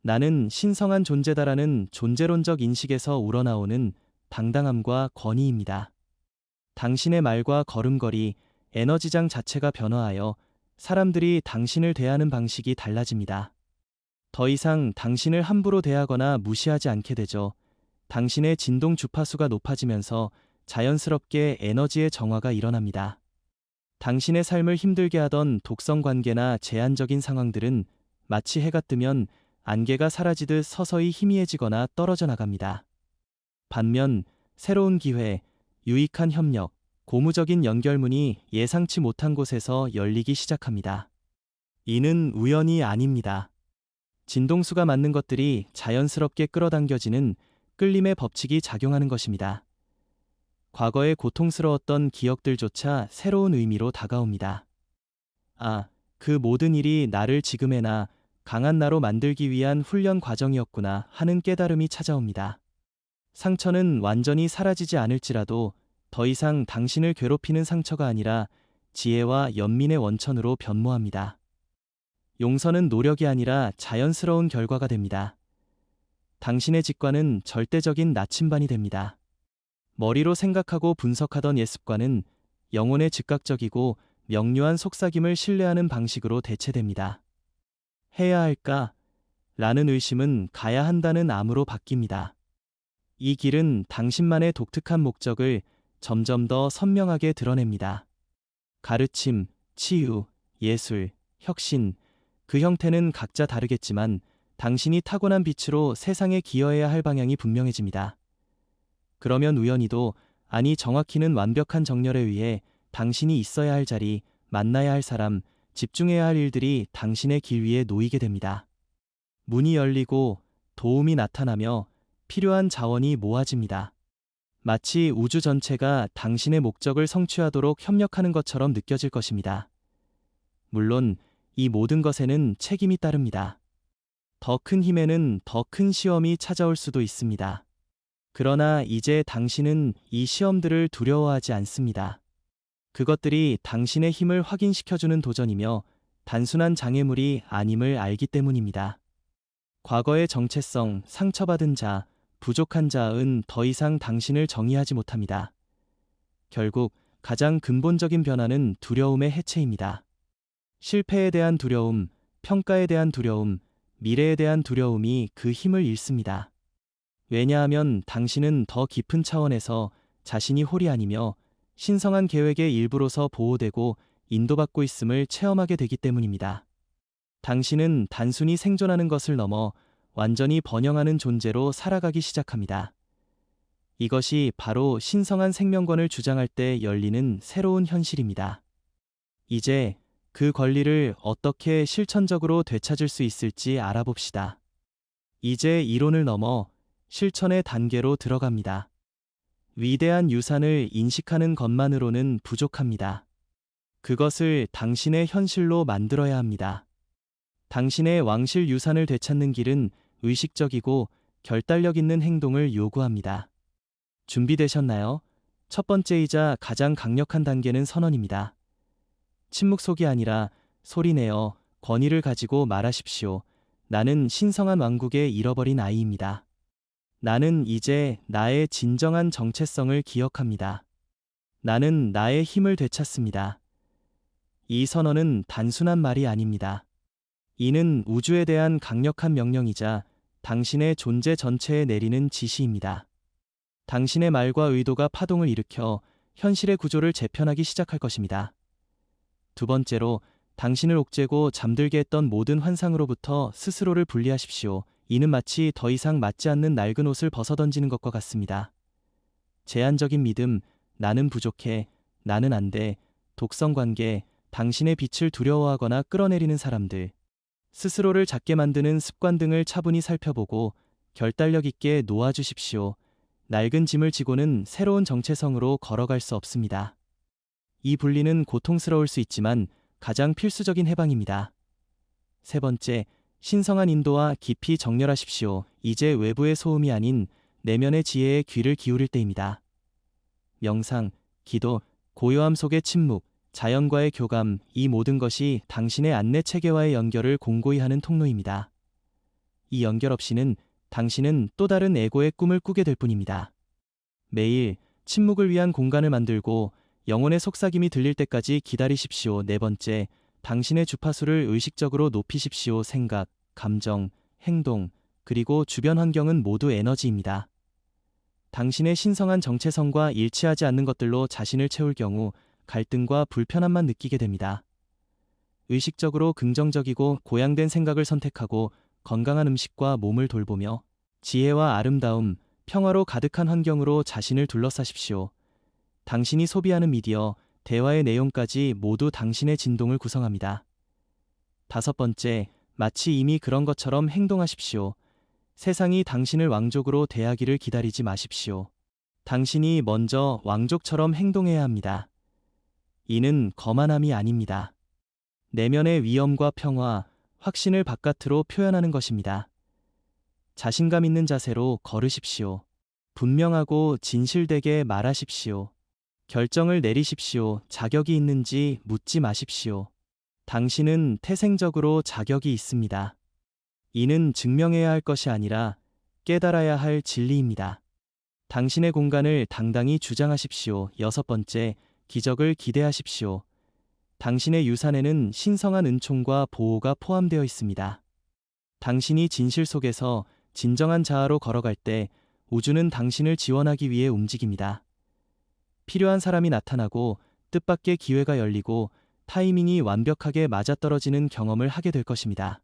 나는 신성한 존재다라는 존재론적 인식에서 우러나오는 당당함과 권위입니다. 당신의 말과 걸음걸이, 에너지장 자체가 변화하여 사람들이 당신을 대하는 방식이 달라집니다. 더 이상 당신을 함부로 대하거나 무시하지 않게 되죠. 당신의 진동 주파수가 높아지면서 자연스럽게 에너지의 정화가 일어납니다. 당신의 삶을 힘들게 하던 독성 관계나 제한적인 상황들은 마치 해가 뜨면 안개가 사라지듯 서서히 희미해지거나 떨어져 나갑니다. 반면 새로운 기회, 유익한 협력, 고무적인 연결문이 예상치 못한 곳에서 열리기 시작합니다. 이는 우연이 아닙니다. 진동수가 맞는 것들이 자연스럽게 끌어당겨지는 끌림의 법칙이 작용하는 것입니다. 과거의 고통스러웠던 기억들조차 새로운 의미로 다가옵니다. 아, 그 모든 일이 나를 지금의 나, 강한 나로 만들기 위한 훈련 과정이었구나 하는 깨달음이 찾아옵니다. 상처는 완전히 사라지지 않을지라도 더 이상 당신을 괴롭히는 상처가 아니라 지혜와 연민의 원천으로 변모합니다. 용서는 노력이 아니라 자연스러운 결과가 됩니다. 당신의 직관은 절대적인 나침반이 됩니다. 머리로 생각하고 분석하던 옛 습관은 영혼의 즉각적이고 명료한 속삭임을 신뢰하는 방식으로 대체됩니다. 해야 할까? 라는 의심은 가야 한다는 암으로 바뀝니다. 이 길은 당신만의 독특한 목적을 점점 더 선명하게 드러냅니다. 가르침, 치유, 예술, 혁신, 그 형태는 각자 다르겠지만 당신이 타고난 빛으로 세상에 기여해야 할 방향이 분명해집니다. 그러면 우연히도, 아니 정확히는 완벽한 정렬에 의해 당신이 있어야 할 자리, 만나야 할 사람, 집중해야 할 일들이 당신의 길 위에 놓이게 됩니다. 문이 열리고 도움이 나타나며 필요한 자원이 모아집니다. 마치 우주 전체가 당신의 목적을 성취하도록 협력하는 것처럼 느껴질 것입니다. 물론 이 모든 것에는 책임이 따릅니다. 더 큰 힘에는 더 큰 시험이 찾아올 수도 있습니다. 그러나 이제 당신은 이 시험들을 두려워하지 않습니다. 그것들이 당신의 힘을 확인시켜주는 도전이며 단순한 장애물이 아님을 알기 때문입니다. 과거의 정체성, 상처받은 자, 부족한 자은 더 이상 당신을 정의하지 못합니다. 결국 가장 근본적인 변화는 두려움의 해체입니다. 실패에 대한 두려움, 평가에 대한 두려움, 미래에 대한 두려움이 그 힘을 잃습니다. 왜냐하면 당신은 더 깊은 차원에서 자신이 홀이 아니며 신성한 계획의 일부로서 보호되고 인도받고 있음을 체험하게 되기 때문입니다. 당신은 단순히 생존하는 것을 넘어 완전히 번영하는 존재로 살아가기 시작합니다. 이것이 바로 신성한 생명권을 주장할 때 열리는 새로운 현실입니다. 이제 그 권리를 어떻게 실천적으로 되찾을 수 있을지 알아봅시다. 이제 이론을 넘어 실천의 단계로 들어갑니다. 위대한 유산을 인식하는 것만으로는 부족합니다. 그것을 당신의 현실로 만들어야 합니다. 당신의 왕실 유산을 되찾는 길은 의식적이고 결단력 있는 행동을 요구합니다. 준비되셨나요? 첫 번째이자 가장 강력한 단계는 선언입니다. 침묵 속이 아니라 소리내어 권위를 가지고 말하십시오. 나는 신성한 왕국의 잃어버린 아이입니다. 나는 이제 나의 진정한 정체성을 기억합니다. 나는 나의 힘을 되찾습니다. 이 선언은 단순한 말이 아닙니다. 이는 우주에 대한 강력한 명령이자 당신의 존재 전체에 내리는 지시입니다. 당신의 말과 의도가 파동을 일으켜 현실의 구조를 재편하기 시작할 것입니다. 두 번째로, 당신을 옥죄고 잠들게 했던 모든 환상으로부터 스스로를 분리하십시오. 이는 마치 더 이상 맞지 않는 낡은 옷을 벗어던지는 것과 같습니다. 제한적인 믿음, 나는 부족해, 나는 안 돼, 독성 관계, 당신의 빛을 두려워하거나 끌어내리는 사람들, 스스로를 작게 만드는 습관 등을 차분히 살펴보고 결단력 있게 놓아주십시오. 낡은 짐을 지고는 새로운 정체성으로 걸어갈 수 없습니다. 이 분리는 고통스러울 수 있지만 가장 필수적인 해방입니다. 세 번째, 신성한 인도와 깊이 정렬하십시오. 이제 외부의 소음이 아닌 내면의 지혜에 귀를 기울일 때입니다. 명상, 기도, 고요함 속의 침묵, 자연과의 교감, 이 모든 것이 당신의 안내 체계와의 연결을 공고히 하는 통로입니다. 이 연결 없이는 당신은 또 다른 에고의 꿈을 꾸게 될 뿐입니다. 매일 침묵을 위한 공간을 만들고 영혼의 속삭임이 들릴 때까지 기다리십시오. 네 번째, 당신의 주파수를 의식적으로 높이십시오. 생각, 감정, 행동, 그리고 주변 환경은 모두 에너지입니다. 당신의 신성한 정체성과 일치하지 않는 것들로 자신을 채울 경우 갈등과 불편함만 느끼게 됩니다. 의식적으로 긍정적이고 고양된 생각을 선택하고 건강한 음식과 몸을 돌보며 지혜와 아름다움, 평화로 가득한 환경으로 자신을 둘러싸십시오. 당신이 소비하는 미디어, 대화의 내용까지 모두 당신의 진동을 구성합니다. 다섯 번째, 마치 이미 그런 것처럼 행동하십시오. 세상이 당신을 왕족으로 대하기를 기다리지 마십시오. 당신이 먼저 왕족처럼 행동해야 합니다. 이는 거만함이 아닙니다. 내면의 위엄과 평화, 확신을 바깥으로 표현하는 것입니다. 자신감 있는 자세로 걸으십시오. 분명하고 진실되게 말하십시오. 결정을 내리십시오. 자격이 있는지 묻지 마십시오. 당신은 태생적으로 자격이 있습니다. 이는 증명해야 할 것이 아니라 깨달아야 할 진리입니다. 당신의 공간을 당당히 주장하십시오. 여섯 번째, 기적을 기대하십시오. 당신의 유산에는 신성한 은총과 보호가 포함되어 있습니다. 당신이 진실 속에서 진정한 자아로 걸어갈 때 우주는 당신을 지원하기 위해 움직입니다. 필요한 사람이 나타나고 뜻밖의 기회가 열리고 타이밍이 완벽하게 맞아떨어지는 경험을 하게 될 것입니다.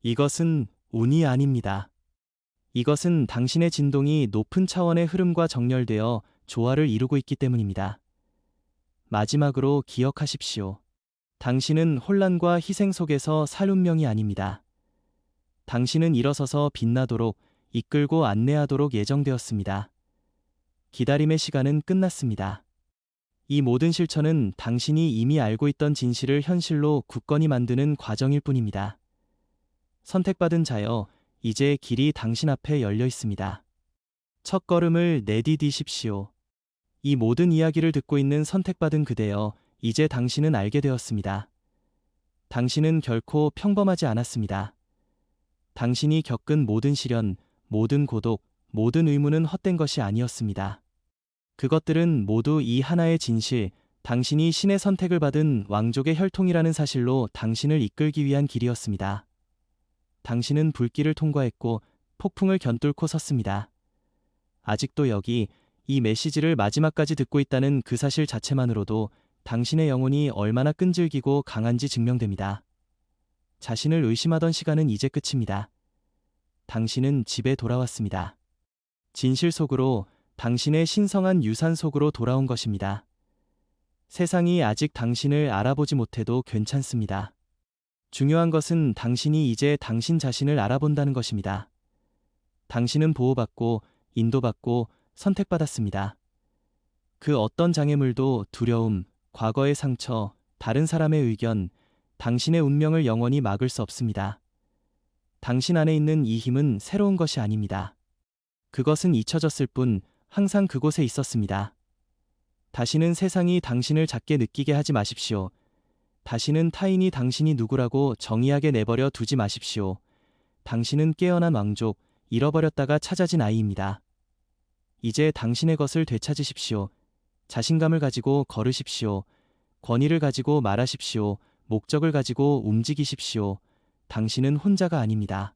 이것은 운이 아닙니다. 이것은 당신의 진동이 높은 차원의 흐름과 정렬되어 조화를 이루고 있기 때문입니다. 마지막으로 기억하십시오. 당신은 혼란과 희생 속에서 살 운명이 아닙니다. 당신은 일어서서 빛나도록 이끌고 안내하도록 예정되었습니다. 기다림의 시간은 끝났습니다. 이 모든 실천은 당신이 이미 알고 있던 진실을 현실로 굳건히 만드는 과정일 뿐입니다. 선택받은 자여, 이제 길이 당신 앞에 열려 있습니다. 첫 걸음을 내디디십시오. 이 모든 이야기를 듣고 있는 선택받은 그대여, 이제 당신은 알게 되었습니다. 당신은 결코 평범하지 않았습니다. 당신이 겪은 모든 시련, 모든 고독, 모든 의무는 헛된 것이 아니었습니다. 그것들은 모두 이 하나의 진실, 당신이 신의 선택을 받은 왕족의 혈통이라는 사실로 당신을 이끌기 위한 길이었습니다. 당신은 불길을 통과했고 폭풍을 견뚫고 섰습니다. 아직도 여기 이 메시지를 마지막까지 듣고 있다는 그 사실 자체만으로도 당신의 영혼이 얼마나 끈질기고 강한지 증명됩니다. 자신을 의심하던 시간은 이제 끝입니다. 당신은 집에 돌아왔습니다. 진실 속으로, 당신의 신성한 유산 속으로 돌아온 것입니다. 세상이 아직 당신을 알아보지 못해도 괜찮습니다. 중요한 것은 당신이 이제 당신 자신을 알아본다는 것입니다. 당신은 보호받고, 인도받고, 선택받았습니다. 그 어떤 장애물도 두려움, 과거의 상처, 다른 사람의 의견, 당신의 운명을 영원히 막을 수 없습니다. 당신 안에 있는 이 힘은 새로운 것이 아닙니다. 그것은 잊혀졌을 뿐 항상 그곳에 있었습니다. 다시는 세상이 당신을 작게 느끼게 하지 마십시오. 다시는 타인이 당신이 누구라고 정의하게 내버려 두지 마십시오. 당신은 깨어난 왕족, 잃어버렸다가 찾아진 아이입니다. 이제 당신의 것을 되찾으십시오. 자신감을 가지고 걸으십시오. 권위를 가지고 말하십시오. 목적을 가지고 움직이십시오. 당신은 혼자가 아닙니다.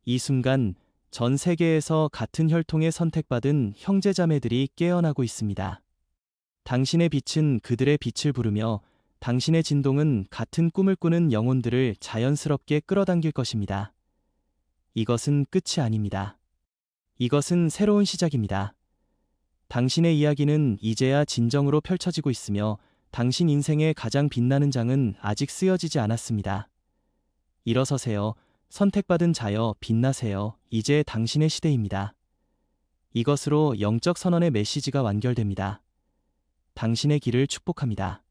이 순간 전 세계에서 같은 혈통에 선택받은 형제자매들이 깨어나고 있습니다. 당신의 빛은 그들의 빛을 부르며 당신의 진동은 같은 꿈을 꾸는 영혼들을 자연스럽게 끌어당길 것입니다. 이것은 끝이 아닙니다. 이것은 새로운 시작입니다. 당신의 이야기는 이제야 진정으로 펼쳐지고 있으며 당신 인생의 가장 빛나는 장은 아직 쓰여지지 않았습니다. 일어서세요. 선택받은 자여, 빛나세요. 이제 당신의 시대입니다. 이것으로 영적 선언의 메시지가 완결됩니다. 당신의 길을 축복합니다.